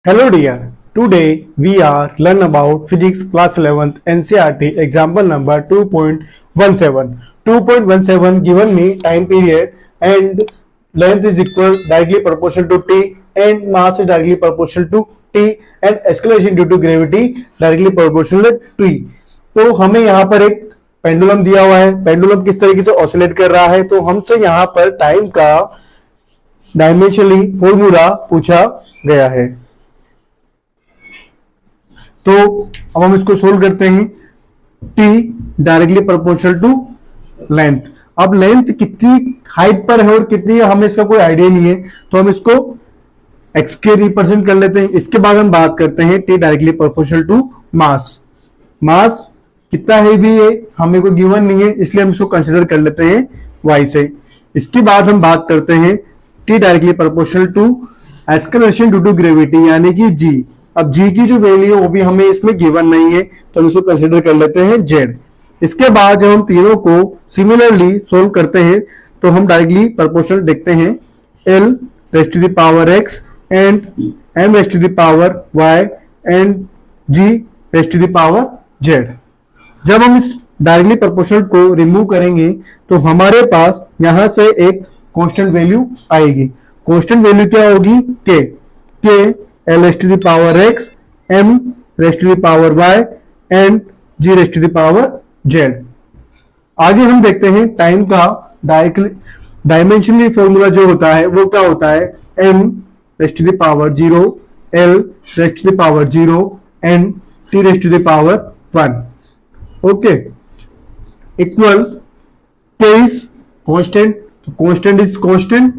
Hello dear, today we are learn about physics class 11th NCERT example number 2.17. 2.17 given me time period and length is equal directly proportional to t and mass is directly proportional to t and acceleration due to gravity directly proportional to t. तो हमें यहाँ पर एक pendulum दिया हुआ है, pendulum किस तरीके से ऑसिलेट कर रहा है, तो हमसे यहाँ पर टाइम का डायमेंशनली फॉर्मूला पूछा गया है। तो अब हम इसको सोल्व करते हैं। t directly proportional to length. अब लेंथ कितनी हाइट पर है और कितनी है हमें इसका कोई आइडिया नहीं है, तो हम इसको x के रिप्रेजेंट कर लेते हैं। इसके बाद हम बात करते हैं t directly proportional to mass. Mass कितना हैवी है हमें कोई गिवन नहीं है, इसलिए हम इसको कंसिडर कर लेते हैं y से। इसके बाद हम बात करते हैं t directly proportional to acceleration due to gravity यानी कि g। अब g की जो वैल्यू है वो भी हमें इसमें गिवन नहीं है, तो हम इसको कंसिडर कर लेते हैं z। इसके बाद जब हम तीनों को सिमिलरली सोल्व करते हैं तो हम डायरेक्टली प्रोपोर्शनल देखते हैं l raise to the power x and m raise to the power y and g raise to the power z। जब हम इस डायरेक्टली प्रोपोर्शनल को रिमूव करेंगे तो हमारे पास यहां से एक कांस्टेंट वैल्यू आएगी। कांस्टेंट वैल्यू क्या होगी? k l raise to the power x, m raise to the power y and g raise to the power z। आगे हम देखते हैं टाइम का डायमेंशनली फॉर्मूला जो होता है वो क्या होता है? m raise to the power 0, l raise to the power 0 and t raise to the power 1। Okay, equal k is constant, constant is constant,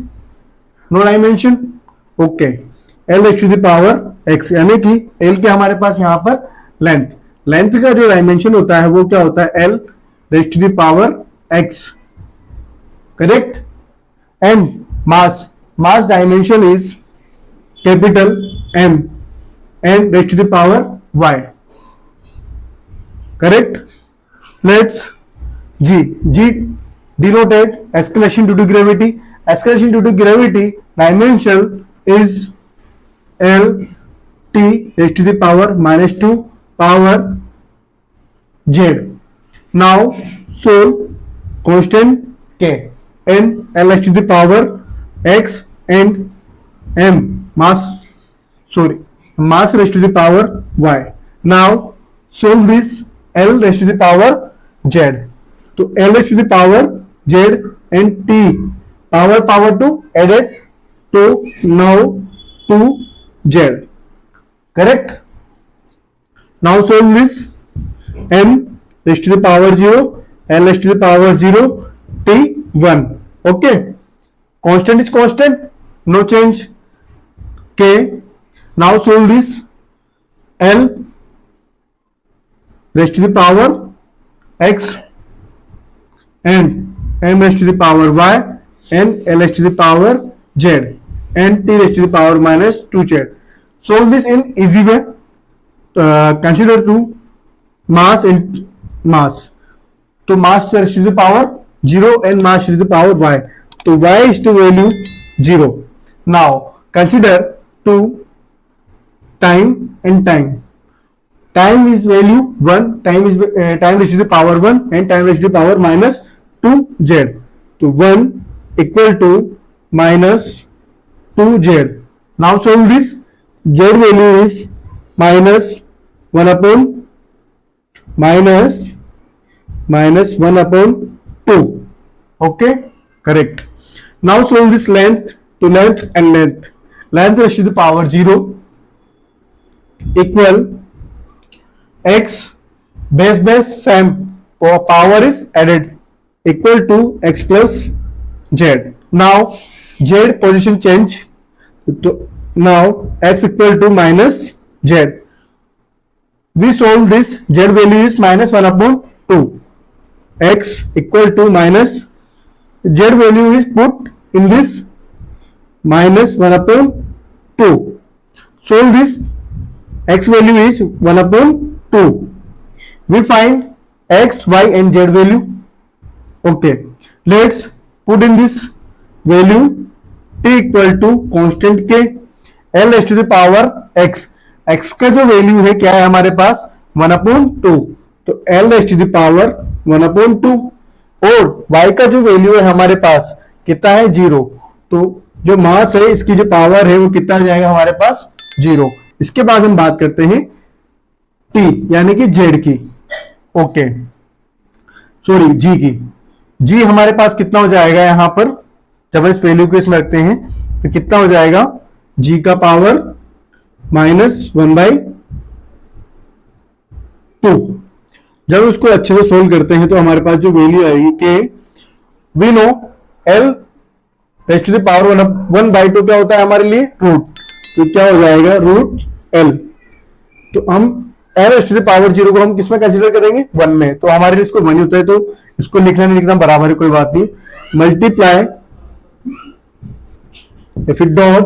no dimension. Okay, l raise to the power x यानी कि l के हमारे पास यहाँ पर length, length का जो dimension होता है वो क्या होता है? l raise to the power x, correct. And mass, mass dimension is capital M and raise to the power y, correct. Let's g denoted acceleration due to gravity. Acceleration due to gravity dimension is L t raised to the power minus 2 power z. Now solve constant k and L raised to the power x and m mass raised to the power y. Now solve this L raised to the power z. तो L raised to the power z and t power to added to now to z, correct. Now solve this m raised to the power 0, l raised to the power 0, t 1. Okay, constant is constant, no change. K. Now solve this l raised to the power x and m raised to the power y and l raised to the power z and t raised to the power minus 2z. Solve this in easy way. Consider to mass and mass. तो mass raised to the power 0 and mass raised to the power y. तो y is to value 0. Now consider to time and time. Time is value 1, time raised to the power 1 and time raised to the power minus 2z. तो 1 equal to minus 2z. Now solve this. Z value is minus 1 upon minus 1 upon 2. Okay, correct. Now solve this length to length and length. Length raised to the power 0 equal x base same power is added equal to x plus z. Now z position change, now x equal to minus z. We solve this. Z value is minus 1 upon 2, x equal to minus, z value is put in this minus 1 upon 2. Solve this. X value is 1 upon 2. We find x, y and z value. Okay, let's put in this value t equal to constant k l raise to the power x, x का जो value है क्या है हमारे पास 1/2, तो l raise to the power 1/2, और y का जो वैल्यू है हमारे पास कितना है 0, तो जो मास है इसकी जो पावर है वो कितना आ जाएगा हमारे पास 0। इसके बाद हम बात करते हैं t यानी कि z की, ओके सॉरी g की। g हमारे पास कितना हो जाएगा यहां पर, जब इस वैल्यू को इसमें रखते हैं तो कितना हो जाएगा g का पावर -1/2। जब उसको अच्छे से सोल्व करते हैं तो हमारे पास जो वैल्यू आएगी कि we know l raise to the power 1/2 क्या होता है हमारे लिए रूट, तो क्या हो जाएगा √l। तो हम l raise to the power 0 को हम किसमें कंसीडर करेंगे 1 में, तो हमारे लिए इसको 1 होता है, तो इसको लिखना नहीं लिखना बराबर है, कोई बात नहीं। Multiply if it dot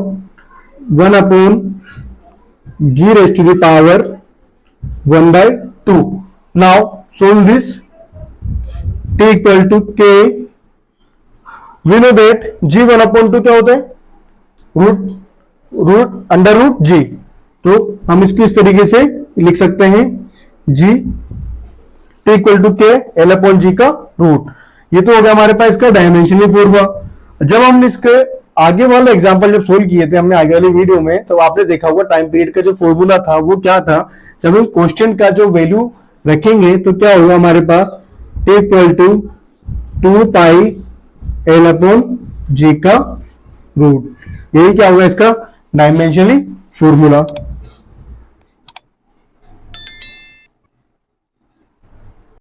1/g raise to the power 1/2। Now solve this, t equal to k, we know that g 1/2 क्या होता है √√g, तो हम इसको इस तरीके से लिख सकते हैं g t equal to k l/g का रूट। ये तो हो गया हमारे पास इसका डायमेंशनल फॉर्मूला। जब हमने इसके आगे वाला एग्जांपल जब सोल्व किए थे हमने आगे वाली वीडियो में, तो आपने देखा होगा टाइम पीरियड का जो फॉर्मूला था वो क्या था, जब हम कांस्टेंट का जो वैल्यू रखेंगे तो क्या होगा हमारे पास t इक्वल टू 2π l/g का रूट, यही क्या होगा इसका डायमेंशनली फॉर्मूला।